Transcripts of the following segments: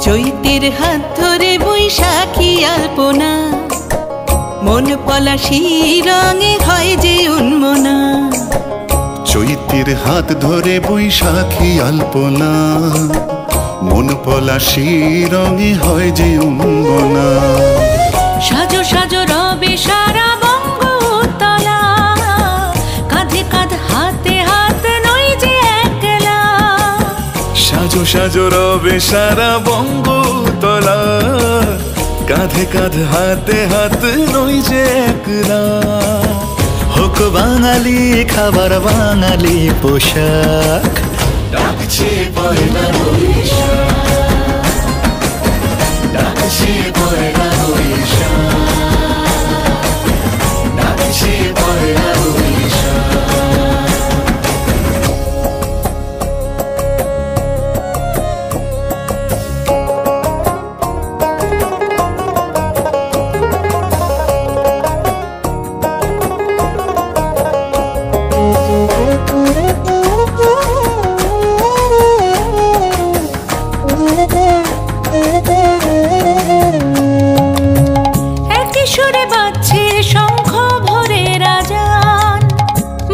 চৈতের হাত ধরে বৈশাখী আলপনা, মন পলাশী রঙে হয় যে উন্মনা। চৈতের হাত ধরে বৈশাখী আলপনা, মন পলাশী রঙে হয় যে উন্মনা। সাজো সাজো রবে সারা বঙ্গতলা, কাঁধে কাঁধ হাতে হাত নই যে একলা। সাজো সাজো রবে সারা বঙ্গতলা, কাঁধে কাঁধ হাতে হাত নই যে একলা। হোক বাঙালি খাবার বাঙালি পোশাক, ডাকছে পয়লা বৈশাখ, ডাকছে পয়লা বৈশাখ, ডাকছে পয়লা বৈশাখ। সুরে বাজছে শঙ্খ ভরে রাজান,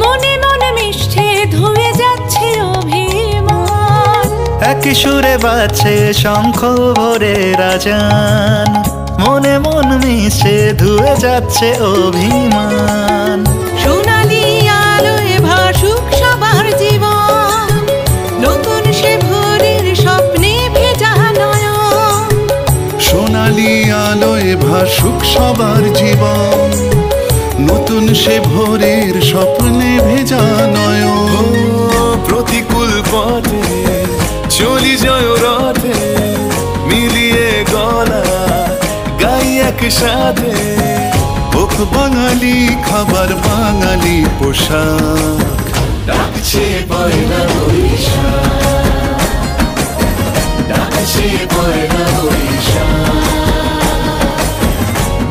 মনে মনে মিশছে ধুয়ে যাচ্ছে অভিমান। একই সুরে বাজছে শঙ্খ ভরে রাজান, মনে মন মিশে ধুয়ে যাচ্ছে অভিমান। সোনালি আলোয় ভাসুক সবার জীবন, নতুন সে ভোরের স্বপ্নে ভেজা নয়ন। সোনালি আলোয় ভাসুক সবার জীবন, নতুন সে ভোরের স্বপ্নে ভেজা নয়ন। প্রতিকূল পথে চলি জয় রথে, মিলিয়ে গলা গাই একসাথে। হোক বাঙালি খাবার বাঙালি পোশাক, ডাকছে পয়লা বৈশাখ, ডাকছে পয়লা বৈশাখ,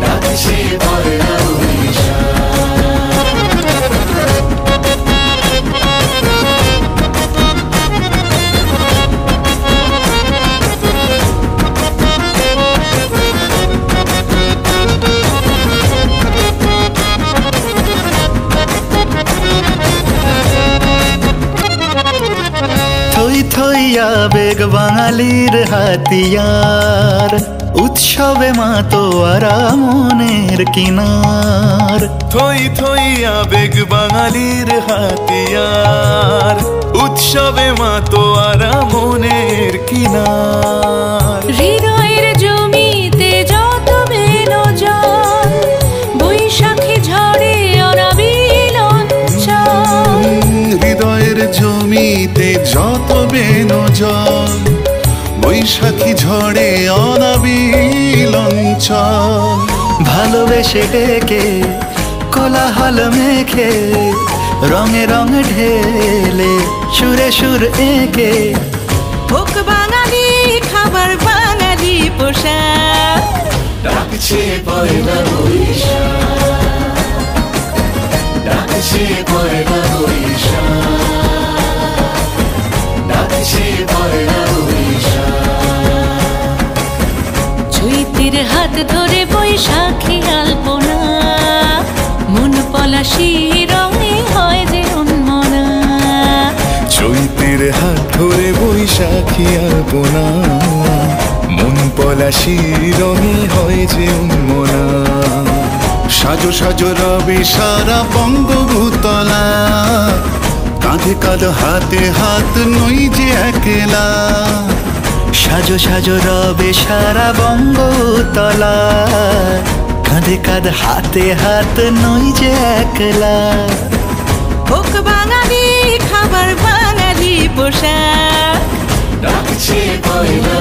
ডাকছে পয়লা বৈশাখ। থই থই আবেগ বাঙালির হাতিয়ার, উৎসবে মাতোয়ারা মনের কিনার। থই থই আবেগ বাঙালির হাতিয়ার, উৎসবে মাতোয়ারা মনের কিনার। হৃদয়ের জমিতে যত বেলো জল, বৈশাখী ঝড়ে অনাবিল অঞ্চল। হৃদয়ের জমিতে যত বেনো জল, বৈশাখী ঝড়ে অনাবিল অঞ্চল। ভালোবেসে ডেকে কোলাহল মেখে, রঙে রঙে ঢেলে সুরে সুর এঁকে। হোক বাঙালি খাবার বাঙালি পোশাক, ডাকছে পয়লা বৈশাখ, ডাকছে পয়লা বৈশাখ, ডাকছে পয়লা বৈশাখ। চৈতের হাত ধরে বৈশাখী আলপনা, মন পলাশী রঙে হয় যে উন্মনা। চৈতের হাত ধরে বৈশাখী আলপনা, মন পলাশী রঙে হয় যে উন্মনা। সাজো সাজো রবে সারা বঙ্গভূতলা, কাঁধে কাঁধ হাতে হাত নই যে একলা। সাজো সাজো রবে সারা বঙ্গতলা, কাঁধে কাঁধ হাতে হাত নই যে একলা। হোক বাঙালি খাবার বাঙালি পোশাক, ডাকছে পয়লা